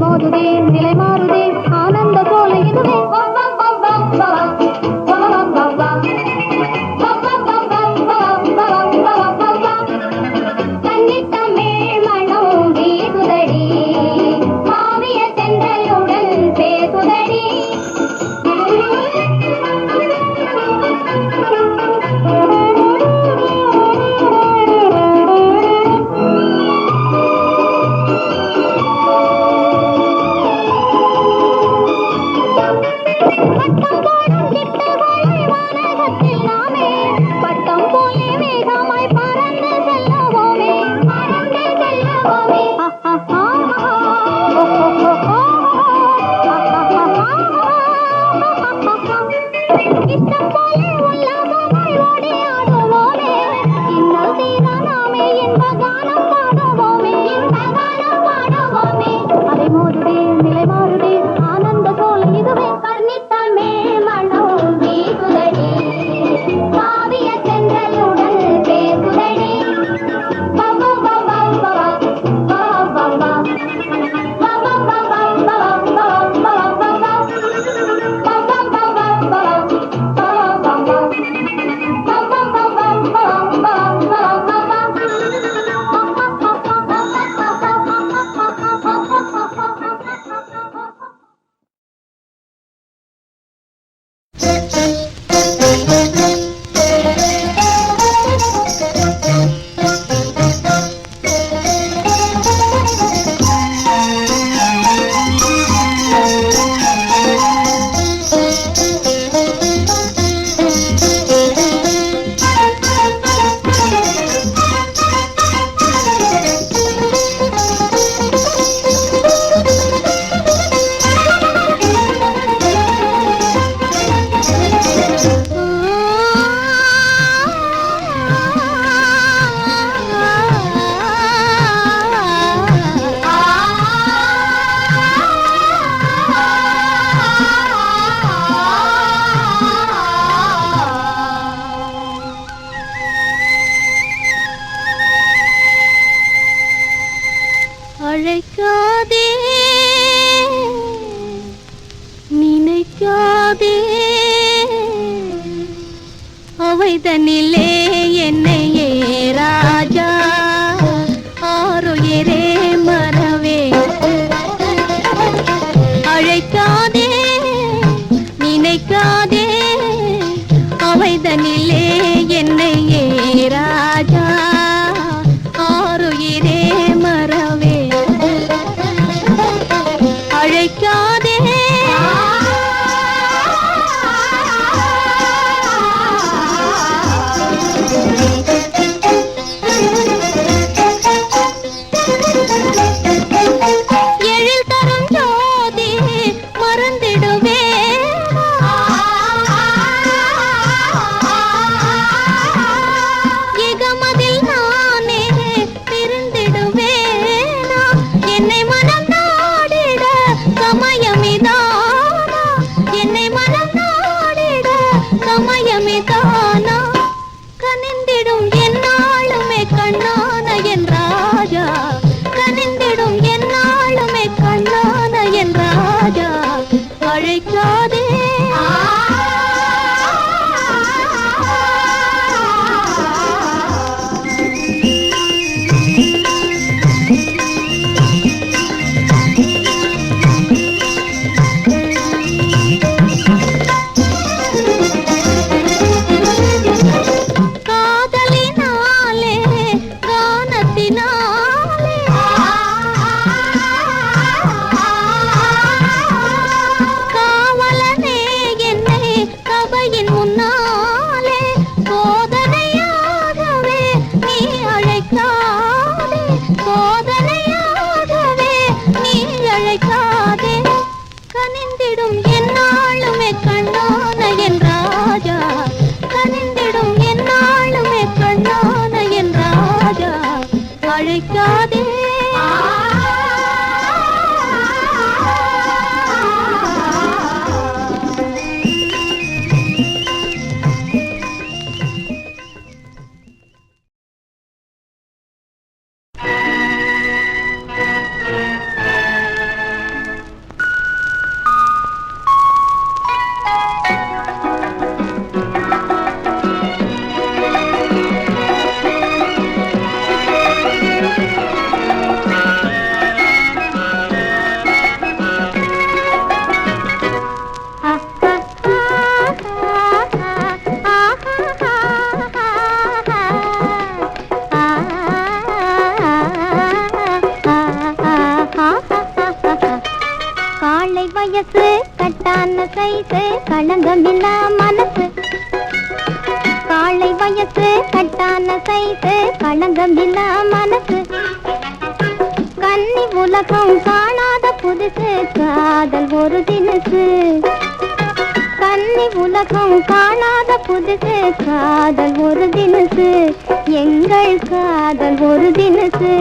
மோதுதே நிலை மாறுதே ஆனந்த கோல இதுவே காலை வயசு கட்டான சைசு களங்கமில்லா மனசு. காலை வயசு கட்டான சைசு களங்கமில்லா மனசு. கன்னி உலகம் காணாத புதுசு காதல் ஒரு தினசு. கன்னி உலகம் காணாத புதுசு காதல் ஒரு தினசு. எங்கள் காதல் ஒரு தினசு.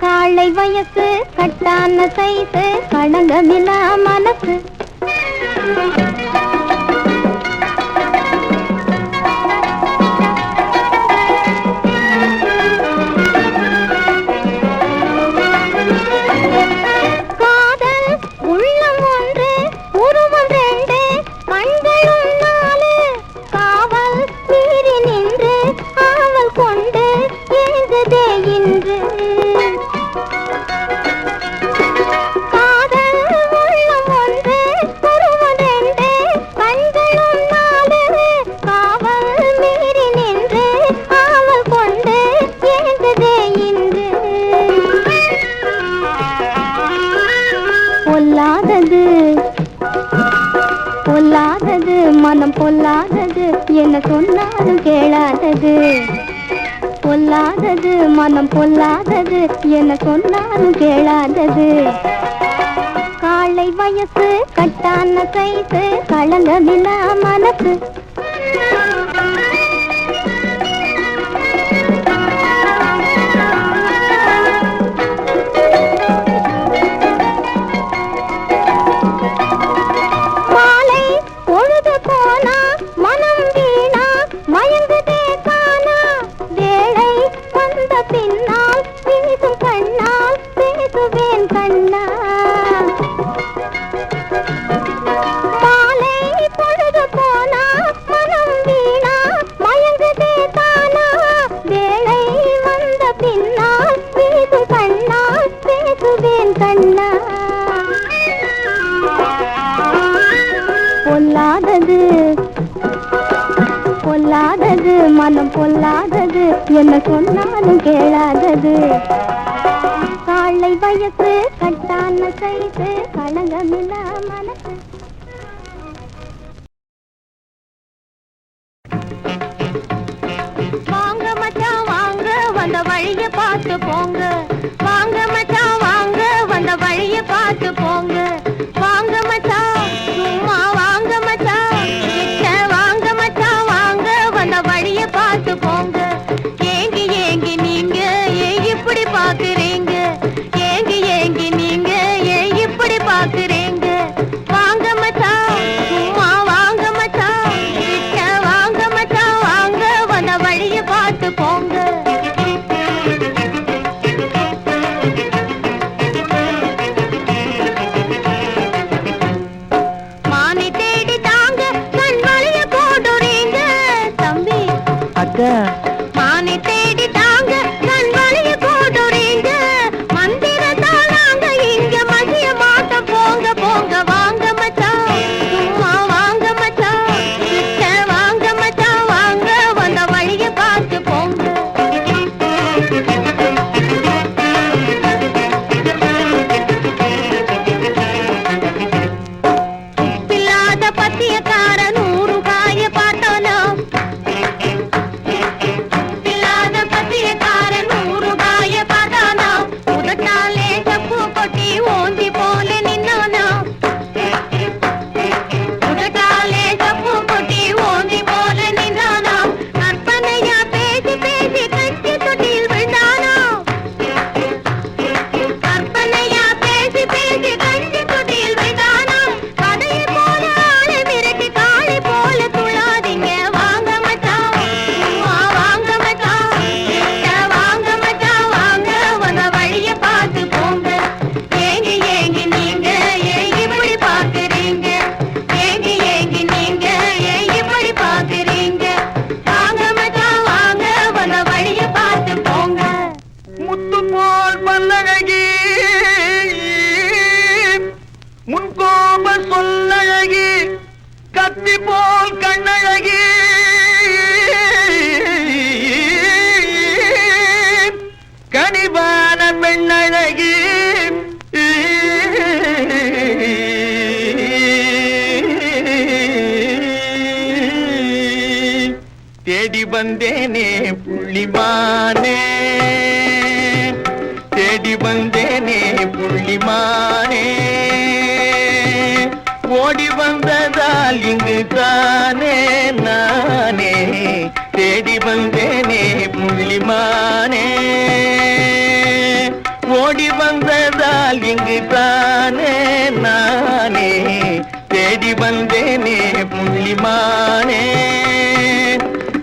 காலை வயசு கட்டான சைசு களங்கமில்லா மனசு. பொல்லாதது மனம் பொல்லாதது என்ன சொன்னாலும் கேளாதது. பொல்லாதது மனம் பொல்லாதது என்ன சொன்னாலும் கேளாதது. காலை வயசு கட்டான சைசு களங்கமில்லா மனசு. பொல்லாதது பொல்லாதது மனம் பொல்லாதது என்ன சொன்னாலும் கேளாதது. காலை வயசு கட்டான சைசு களங்கமில்லா மனசு. வாங்க மச்சான் வாங்க வந்த வழிய பார்த்து போங்க. வாங்க மச்சான் வாங்க வந்த வழிய பார்த்து போங்க. வாங்க மச்சான் சும்மா வாங்க மச்சான் கிட்ட வாங்க மச்சான் வாங்க வந்த வழிய பார்த்து போங்க. ஏங்கி ஏங்கி நீங்க ஏன் இப்படி பாக்குறீங்க? ஏங்கி ஏங்கி நீங்க ஏன் இப்படி பாக்குறீங்க? வாங்க மச்சான் சும்மா வாங்க மச்சான் கிட்ட வாங்க மச்சான் வாங்க வந்த வழிய பார்த்து போங்க. தேடி வந்தேனே புள்ளிமானே, தேடி வந்தேனே புள்ளிமானே, ஓடி வந்ததால் இங்கு தானே நானே, தேடி வந்தேனே புள்ளிமானே, ஓடி வந்ததால் இங்கு தானே நானே, தேடி வந்தேனே புள்ளிமானே,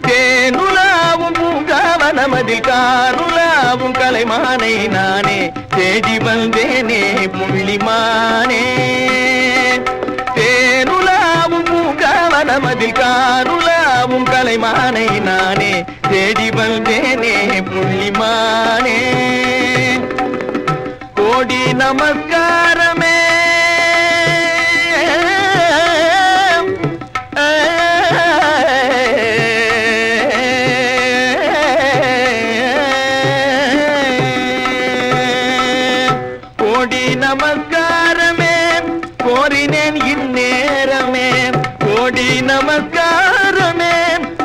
தேனுலாவும் பூங்காவனமதில் காருலாவும் கலைமானை நானே, தேடி வந்தேனே புள்ளிமானே, தேனுலாவும் பூங்காவனமதில் காருலாவும் கலைமானை நானே, தேடி வந்தேனே புள்ளிமானே, கோடி நமஸ்காரமே நமஸ்காரமே கோரினேன் இந்நேரமே, கோடி நமஸ்காரமே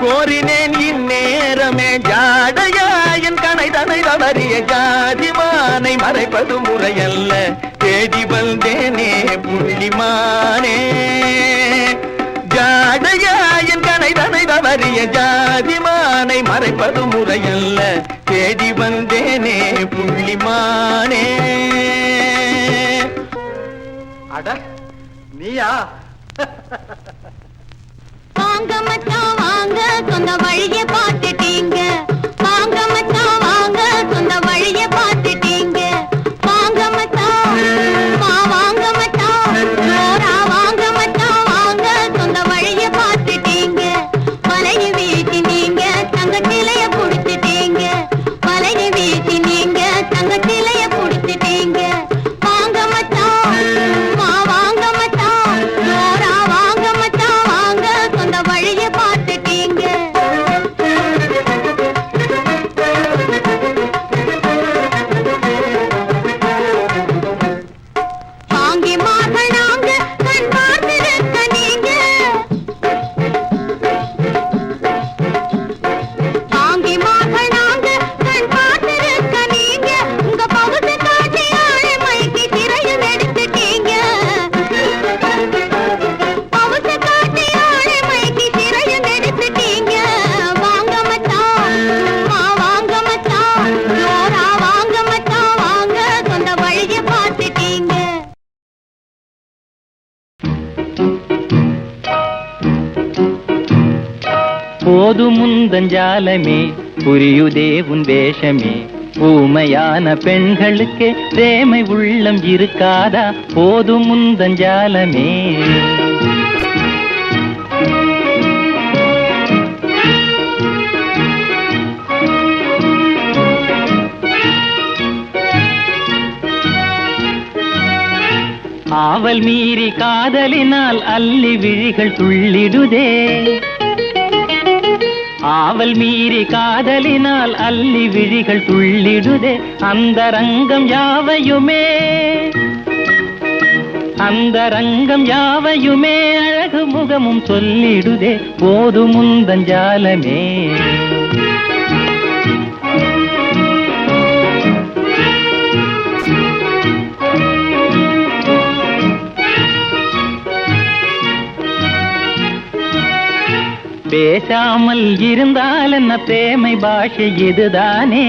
கோரினேன் இந்நேரமே, ஜாடையாயன் கனை தனை தவறிய ஜாதிமானை மறைப்பது முறையல்ல, தேடி வந்தேனே புள்ளிமானே, ஜாடையாயன் கனை தனை தவறிய ஜாதிமானை மறைப்பது முறையல்ல, தேடி வந்தேனே புள்ளிமானே. அட நீயா? வாங்க மச்சான் வாங்க, சொந்த வழியை பார்த்துட்டீங்க, வாங்க மச்சான் வாங்க, சொந்த வழியை பார்த்துட்டீங்க, வாங்க மச்சான் வாங்க மச்சான், ஜோரா வாங்க மச்சான் வாங்க, சொந்த வழியை பார்த்துட்டீங்க, வலையை வீசி நீங்க தங்கத்திலைய புடிச்சிட்டீங்க, வலையை வீசி நீங்க தங்கத்திலைய புடிச்சிட்டீங்க, வாங்க மச்சான் வாங்க மச்சான், ஜோரா வாங்க மச்சான் வாங்க, சொந்த வழியை பார்த்துட்டீங்க. வாங்கி மாசனாங்க கண் பார்த்திருக்க நீங்க, வாங்கி மாசனாங்க கண் பார்த்திருக்க நீங்க, உங்க பகுதி காட்டி ஆழமைக்கு திரையும் எடுத்துட்டீங்க, பகுதி காட்டி ஆழமைக்கு திரையும் எடுத்துட்டீங்க, வாங்க மச்சான் வாங்க மச்சான், ஜோரா வாங்க மச்சான் வாங்க, சொந்த வழியை பார்த்துட்டீங்க. போதுமுந்தஞ்சாலமே புரியுதே உன் வேஷமே, ஊமையான பெண்களுக்கு பிரேமை உள்ளம் இருக்காதா, போதுமுந்தஞ்சாலமே. ஆவல் மீறி காதலினால் அல்லி விழிகள் துள்ளிடுதே, ஆவல் மீறி காதலினால் அல்லி விழிகள் துள்ளிடுதே, அந்த ரங்கம் யாவையுமே, அந்த ரங்கம் யாவையுமே அழகு முகமும் சொல்லிடுதே, போதுமுந்தஞ்சாலமே. பேசாமல் இருந்தால் என்ன பிரேமை பாஷை இதுதானே,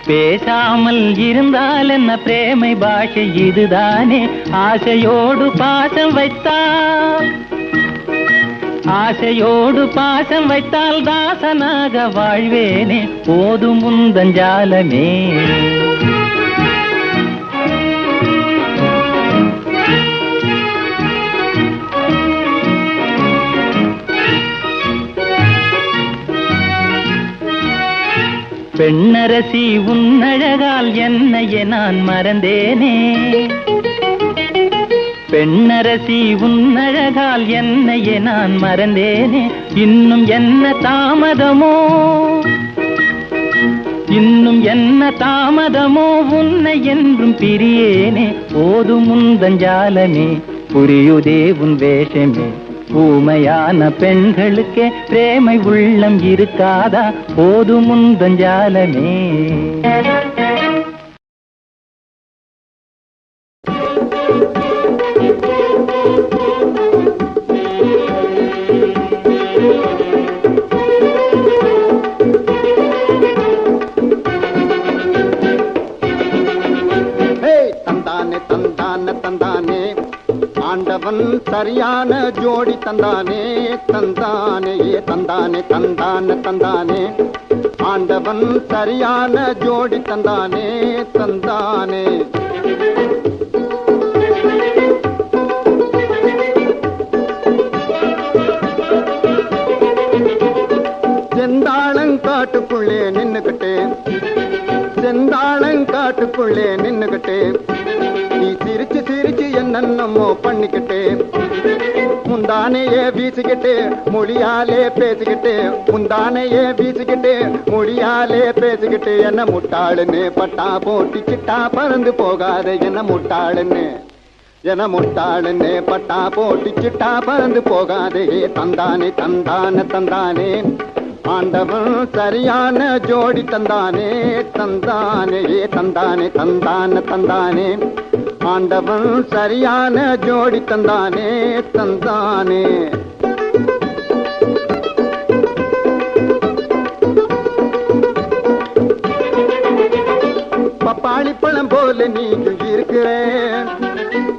பேசாமல் இருந்தால் என்ன பிரேமை பாஷை இதுதானே, ஆசையோடு பாசம் வைத்தால், ஆசையோடு பாசம் வைத்தால் தாசனாக வாழ்வேனே, போதுமுந்தஞ்சாலமே. பெண்ணரசி உன்னழகால் என்னையே நான் மறந்தேனே, பெண்ணரசி உன்னழகால் என்னையே நான் மறந்தேனே, இன்னும் என்ன தாமதமோ, இன்னும் என்ன தாமதமோ, உன்னை என்றும் பிரியேனே, போதுமுந்தஞ்சாலமே புரியுதே உன் வேஷமே, ஊமையான பெண்களுக்கே பிரேமை உள்ளம் இருக்காதா போதும் முந்தஞ்சாலமே. தந்தானே தந்தானே தந்தானே ஆண்டவன் சரியான ஜோடி தந்தானே தந்தானே தந்தானே தந்தானே தந்தானே ஆண்டவன் சரியான ஜோடி தந்தானே தந்தானே. செந்தாளங்காட்டுக்குள்ளே நின்னுக்கிட்டே செந்தாளங்காட்டுக்குள்ளே நின்னுக்கிட்டே நீ சிரிச்சு சிரிச்சு என்னென்னமோ பண்ணிக்கிட்டே முந்தானையே வீசிக்கிட்டு மொழியாலே பேசிக்கிட்டு முந்தானையே வீசிக்கிட்டு மொழியாலே பேசிக்கிட்டு என்ன முட்டாளுன்னு பட்டா போட்டி சிட்டா பறந்து போகாத என்ன முட்டாளுன்னு பட்டா போட்டி சிட்டா பறந்து போகாதே. தந்தானே தந்தானே தந்தானே ஆண்டவன் சரியான ஜோடி தந்தானே தந்தானே தந்தானே தந்தானே தந்தானே ஆண்டவன் சரியான ஜோடி தந்தானே தந்தானே. பப்பாளி பழம் போல நீயும் இருக்கிறேன்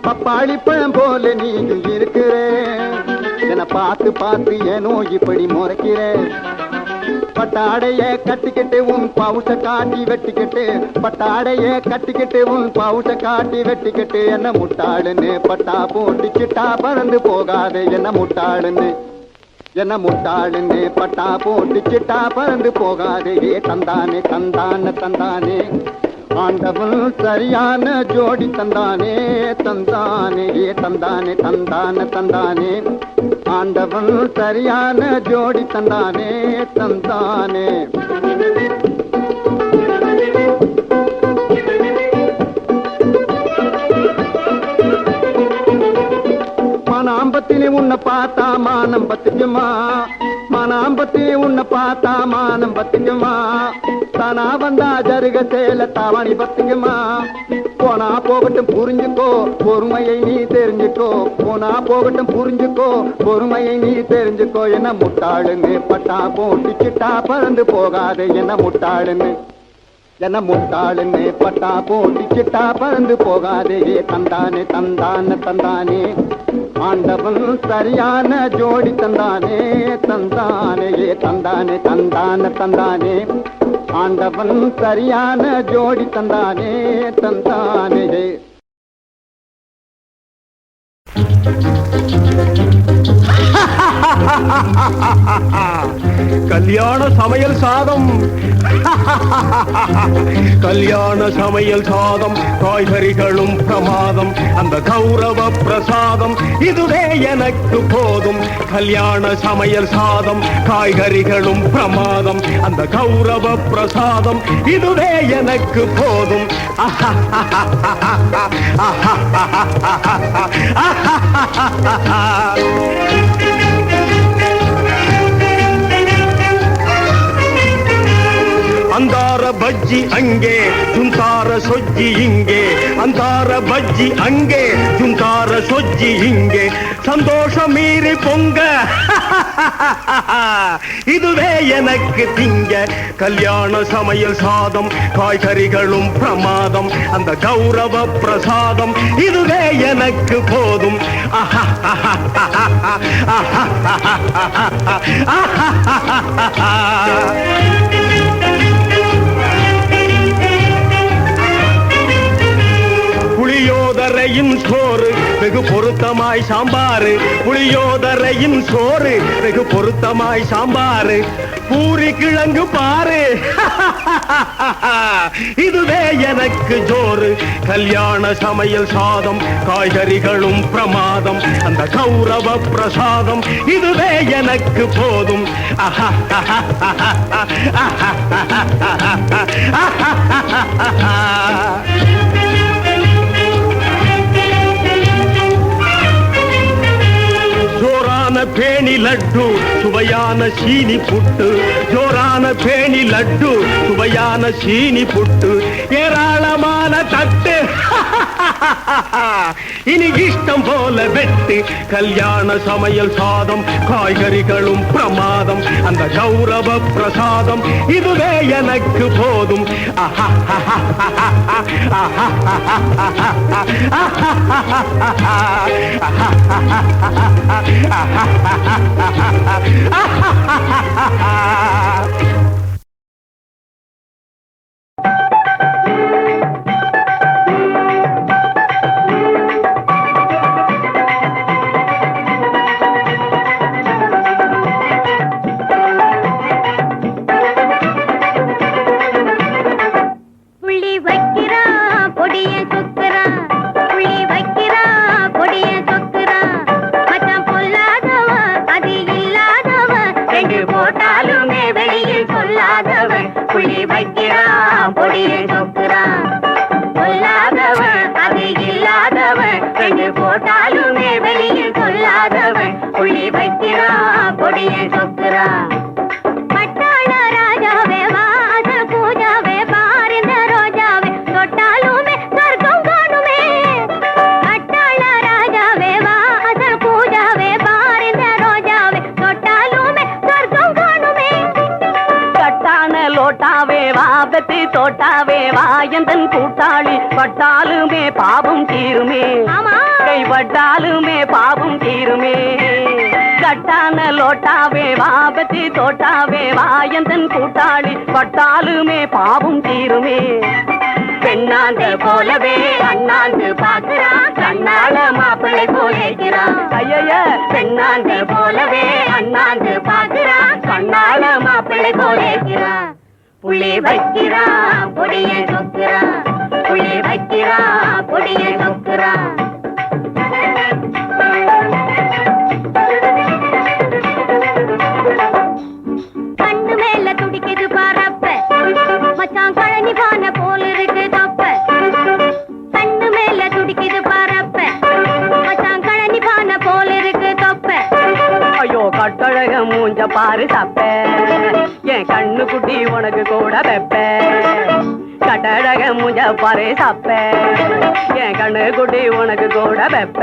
பப்பாளி பழம் போல நீயும் இருக்கிறேன் என பார்த்து பார்த்து ஏனோ இப்படி முறைக்கிறேன். பட்டாடைய கட்டிக்கிட்டு உன் பவுச காட்டி வெட்டிக்கிட்டு பட்டாடைய கட்டிக்கிட்டு உன் பவுச காட்டி வெட்டிக்கிட்டு என்ன முட்டாளுன்னு பட்டா போட்டு சிட்டா பறந்து போகாதே என்ன முட்டாளுன்னு பட்டா போட்டு சிட்டா பறந்து போகாதே. தந்தானே தந்தானே தந்தானே ஆண்டவன் சரியான ஜோடி தந்தானே தந்தானே தந்தானே தந்தானே தந்தானே ஆண்டவன் சரியான ஜோடி தந்தானே தந்தானே. மனாம்பத்திலே உன்னை பார்த்தா மானம் பத்துக்குமா மனாம்பத்திலே உன்னை பார்த்தா மானம் பத்துக்குமா தானா வந்தா ஜருக சேல தாவணி பத்துக்குமா. போனா போகட்டும் புரிஞ்சுக்கோ பொறுமையை நீ தெரிஞ்சுக்கோ போனா போகட்டும் புரிஞ்சுக்கோ பொறுமையை நீ தெரிஞ்சுக்கோ என்ன முட்டாளுன்னு பட்டா போட்டு சிட்டா பறந்து போகாதே என்ன முட்டாளுன்னு பட்டா போட்டு சிட்டா பறந்து போகாதே. தந்தானே தந்தானே தந்தானே ஆண்டவன் சரியான ஜோடி தந்தானே தந்தானே தந்தானே தந்தானே தந்தானே ஆண்டவன் சரியான ஜோடி தந்தானே தந்தானே. கல்யாண சமையல் சாதம் கல்யாண சமையல் சாதம் காய்கறிகளும் பிரமாதம் அந்த கௌரவ பிரசாதம் இதுவே எனக்கு போதும். கல்யாண சமையல் சாதம் காய்கறிகளும் பிரமாதம் அந்த கௌரவ பிரசாதம் இதுவே எனக்கு போதும். அந்தார பஜ்ஜி அங்கே ஜுந்தார சொஜ்ஜி இங்கே அந்தார பஜ்ஜி அங்கே ஜுந்தார சொஜ்ஜி இங்கே சந்தோஷம் மீறி பொங்க இதுவே எனக்கு திங்க. கல்யாண சமையல் சாதம் காய்கறிகளும் பிரமாதம் அந்த கௌரவ பிரசாதம் இதுவே எனக்கு போதும். புளியோதரையின் சோறு வெகு பொருத்தமாய் சாம்பாரு புளியோதரையின் சோறு வெகு பொருத்தமாய் சாம்பாரு பூரி கிழங்கு பாரு இதுவே எனக்கு ஜோறு. கல்யாண சமையல் சாதம் காய்கறிகளும் பிரமாதம் அந்த கௌரவ பிரசாதம் இதுவே எனக்கு போதும். பேணி லட்டு சுவையான சீனி புட்டு ஜோரான பேணி லட்டு சுவையான சீனி புட்டு ஏராளமான தட்டு இனி இஷ்டம் போல வெட்டு கல்யாண சமையல் சாதம் காய்கறிகளும் பிரமாதம் அந்த கௌரவ பிரசாதம் இதுவே எனக்கு போதும் தோட்டாவே வாயந்தன் கூட்டாளி பட்டாலுமே பாவம் தீருமே கைப்பட்டாலுமே பாவம் தீருமே கட்டான லோட்டாவே வாபத்தி தோட்டாவே வாயந்தன் கூட்டாளி பட்டாலுமே பாவம் தீருமே பெண்ணாந்த போலவே அண்ணாந்து பாக்குறான் கண்ணால மாப்பிள்ளை போலேக்கிறான் ஐய பெண்ணாந்த போலவே அண்ணாந்து பாக்குறான் கண்ணால மாப்பிள்ளை போலேக்கிறான் புள்ளி வைக்கிறான் பொடிய சொக்குறான் புள்ளி வைக்கிறான் பொடிய சொக்குறான் கண்ணு மேல துடிக்குது பாரப்ப மச்சான் கழனி பான போல இருக்கு தப்ப கண்ணு மேல துடிக்குது பாரப்ப மச்சான் கழனி பான போல இருக்கு தப்ப ஐயோ கட்டழக மூஞ்ச பாரு தப்ப என் கண்ணு குட்டி உனக்கு கூட வெப்ப கட்டழக மூஞ்ச பாரு தப்ப என் கண்ணு குட்டி உனக்கு கூட வெப்ப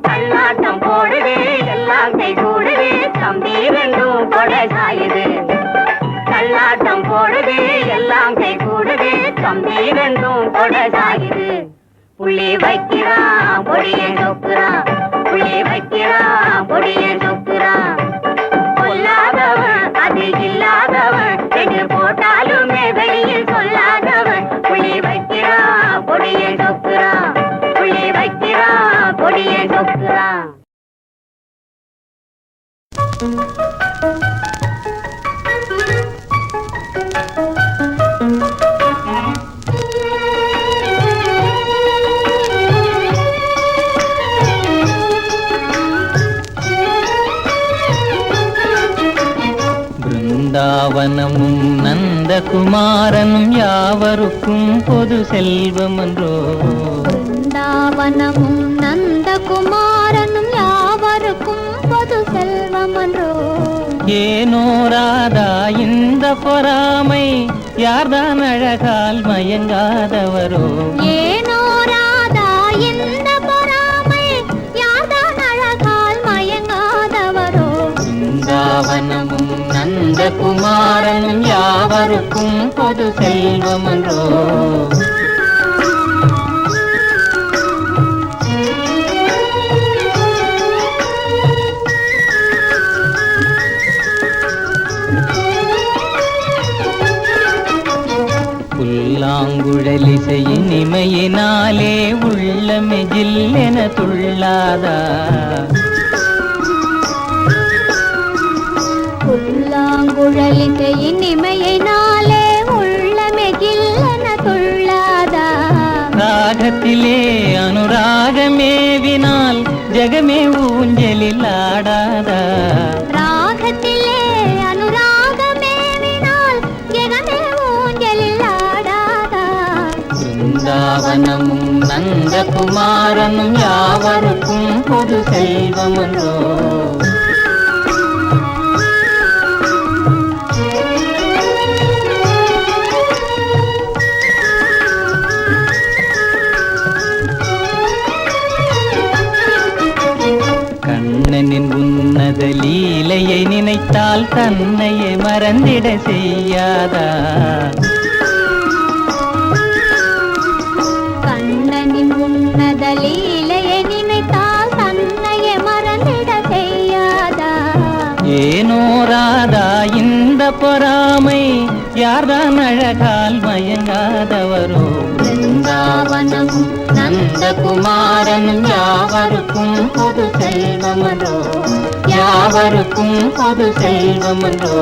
கண்ணாட்டம் போடுவே எல்லாம் கை கூடுவே தம்பி ரெண்டும் கொடை சாயுது கண்ணாட்டம் போடுவே எல்லாம் கை கூடுவே தம்பி ரெண்டும் கொடை சாயுது புள்ளி வைக்கிறான் பொடிய சொக்குறான் புள்ளி வைக்கிறான் பொடிய சொக்குறான் பொல்லாதவன் அது இல்லாதவன் எங்கு போட்டாலுமே வெளியில் சொல்லாதவன் புள்ளி வைக்கிறான் பொடிய சொக்குறான் புள்ளி வைக்கிறான் பொடிய சொக்குறான் பிருந்தாவனமும் நந்தகுமாரனும் யாவருக்கும் பொது செல்வமன்றோ பிருந்தாவனமும் நந்தகுமாரனும் யாவருக்கும் பொது செல்வமன்றோ ஏனோ ராதா இந்த பொறாமை யார்தான் அழகால் மயங்காதவரோ ஏனோ ராதா இந்த பொறாமை யார்தான் அழகால் மயங்காதவரோ பிருந்தாவனமும் நந்தகுமாரனும் யாவருக்கும் பொது செல்வமன்றோ புல்லாங்குழலிசையின் இமையினாலே உள்ளமே ஜில்லென துள்ளாதா புல்லாங்குழலிசையின் இமையினாலே உள்ளமே ஜில்லென துள்ளாதா ராகத்திலே அனுராகமேவினால் ஜெகமே ஊஞ்சலில் ஆடாதா ராகத்திலே அனுராகமேவினால் ஜெகமே ஊஞ்சலில் ஆடாதா பிருந்தாவனமும் நந்தகுமாரனும் யாவருக்கும் பொது செல்வமன்றோ. கண்ணனின் உன்னத லீலையை நினைத்தால் தன்னையே மறந்திட செய்யாதா? கண்ணனின் உன்னத லீலையை நினைத்தால் தன்னையே மறந்திட செய்யாதா? ஏனோ ராதா இந்த பொறாமை, யார்தான் அழகால் மயங்காதவரோ? பிருந்தாவனமும் நந்தகுமாரனும் யாவருக்கும் பொது செல்வமன்றோ, யாவருக்கும் பொது செல்வமன்றோ.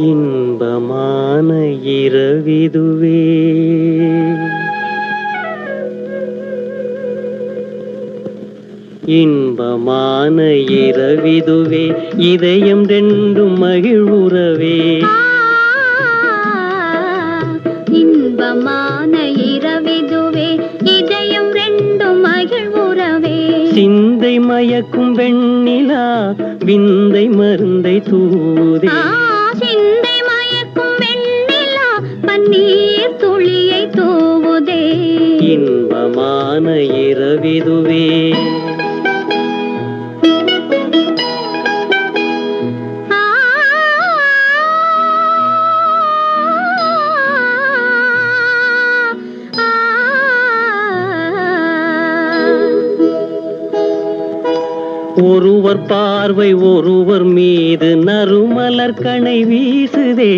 இன்பமான இரவிதுவே, இன்பமான இரவிதுவே, இதயம் ரெண்டும் மகிழ்வுறவே. இன்பமான இரவிதுவே, இதயம் ரெண்டும் மகிழ்வுறவே. சிந்தை மயக்கும் வெண்ணிலா விந்தை மருந்தை தூதே. சிந்தை மயக்கும் வெண்ணிலா பன்னீர் துளியை தூவுதே. இன்பமான இரவிதுவே. ஒருவர் பார்வை ஒருவர் மீது நறுமலர் கணை வீசுதே.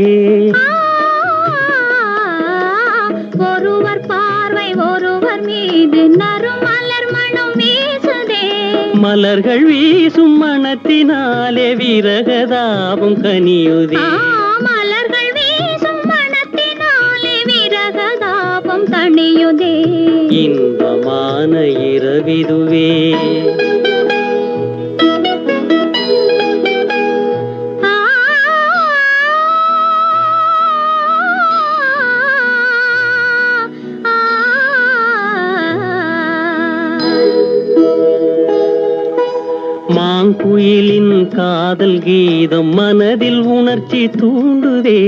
ஒருவர் பார்வை ஒருவர் மீது நறுமலர் மனம் வீசுதே. மலர்கள் வீசும் மனத்தினாலே விரகதாபம் கனியுதே. மலர்கள் வீசும் மனத்தினாலே விரகதாபம் தணியுதே. இன்பமான இரவிதுவே. மாங்குயிலின் காதல் கீதம் மனதில் உணர்ச்சி தூண்டுதே.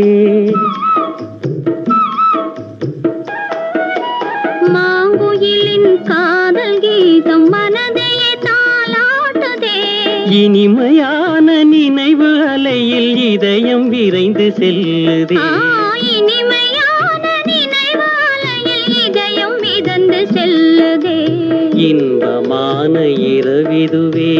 மாங்குயிலின் காதல் கீதம் மனதையே தாலாட்டுதே. இனிமையான நினைவு அலையில் இதயம் விரைந்து செல்லுதே. இனிமையான நினைவு அலையில் இதயம் மிதந்து செல்லுதே. இன்பமான இரவிதுவே.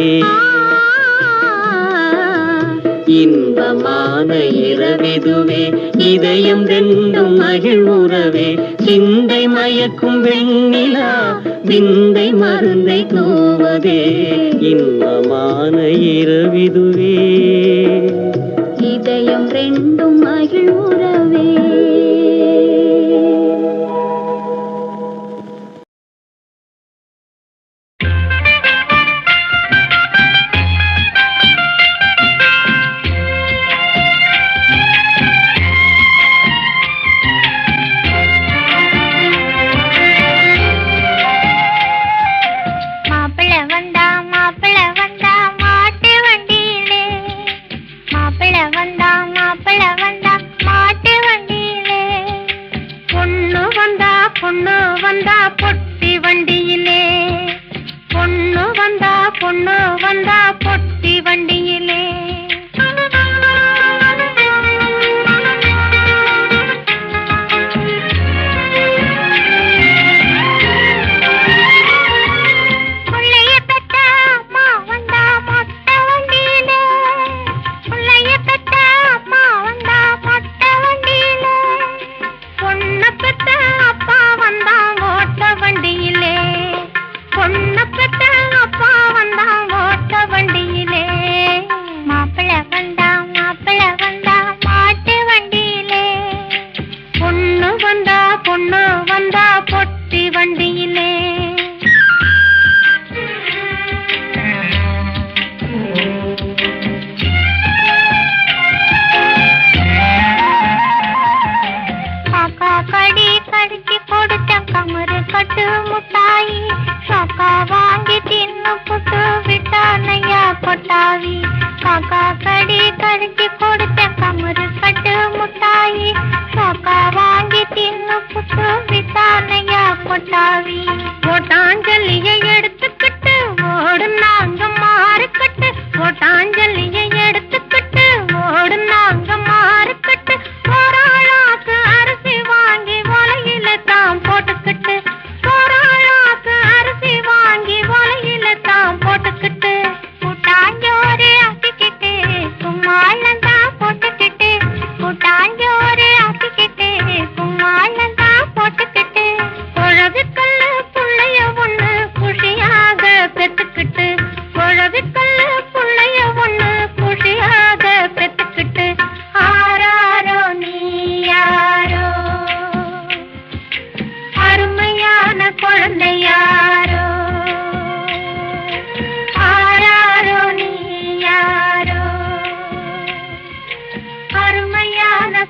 இன்பமான இரவிதுவே, இதயம் ரெண்டும் மகிழ்வுறவே. சிந்தை மயக்கும் வெண்ணிலா விந்தை மருந்தை தூவதே. இன்பமான இரவிதுவே. இதயம் ரெண்டும் மகிழ்வுறவே. மாப்பிள்ள வந்தா மாட்டு வண்டி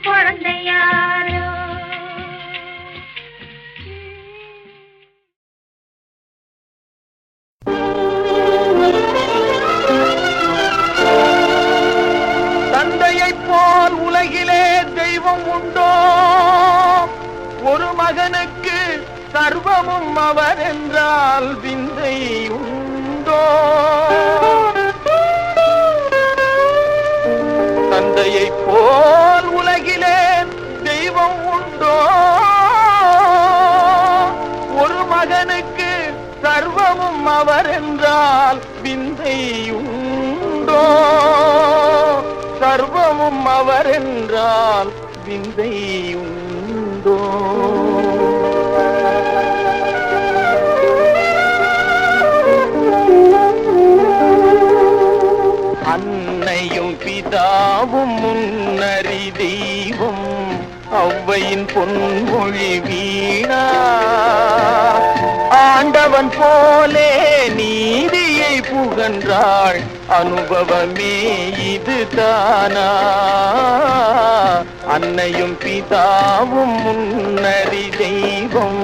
குழந்தையாரோ. தந்தையைப் போல் உலகிலே தெய்வம் உண்டோ? ஒரு மகனுக்கு சர்வமும் அவர் என்றால் விந்தை உண்டோ? தந்தையைப் போல் உலகிலே தெய்வம் உண்டோ? ஒரு மகனுக்கு சர்வமும் அவர் என்றால் விந்தை உண்டோ? சர்வமும் அவர் என்றால் விந்தை உண்டோ? அன்னையும் பிதாவும் முன்னறி தெய்வம் ஔவையின் பொன்மொழி வீணா. ஆண்டவன் போலே நீதியை புகன்றாள் அனுபவமே இது தானா? அன்னையும் பிதாவும் முன்னறி தெய்வம்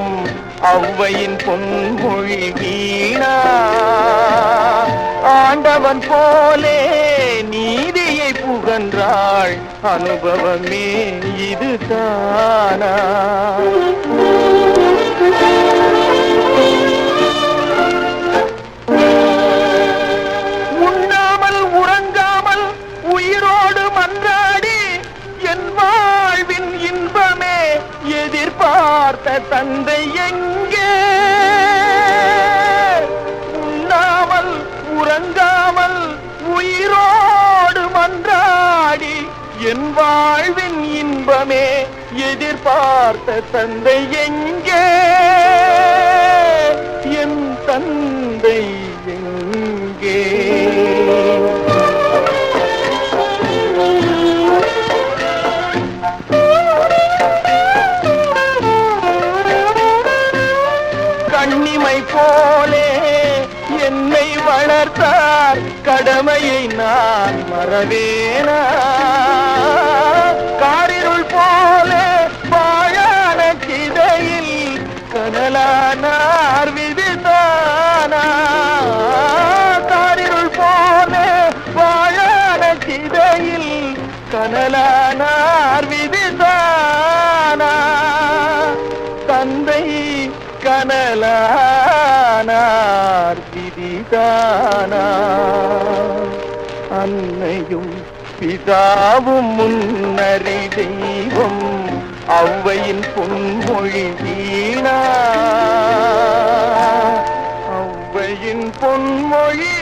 ஔவையின் பொன்மொழி வீணா. ஆண்டவன் போலே நீதியை புகன்றாள் அனுபவமே இது தானா? உண்ணாமல் உறங்காமல் உயிரோடு மன்றாடி என் வாழ்வின் இன்பமே எதிர்பார்த்த தந்தை எங்கே? உண்ணாமல் உறங்காமல் உயிரோடு மன்றாடி என் வாழ்வின் இன்பமே எதிர்பார்த்த தந்தை எங்கே? என் தந்தை எங்கே? கண்ணிமை போலே என்னை வளர்த்தார், கடமையை நான் மறவேனா? காரிருள் போலே வாழான சிதையில் கனலானார் விதிதானா? காரிருள் போலே வாழான சிதையில் கனலானார் விதிதானா? தந்தை கனலானார் விதிதானா? அன்னையும் பிதாவும் முன்னறி தெய்வம் ஔவையின் பொன்மொழி வீணா. ஔவையின் பொன்மொழி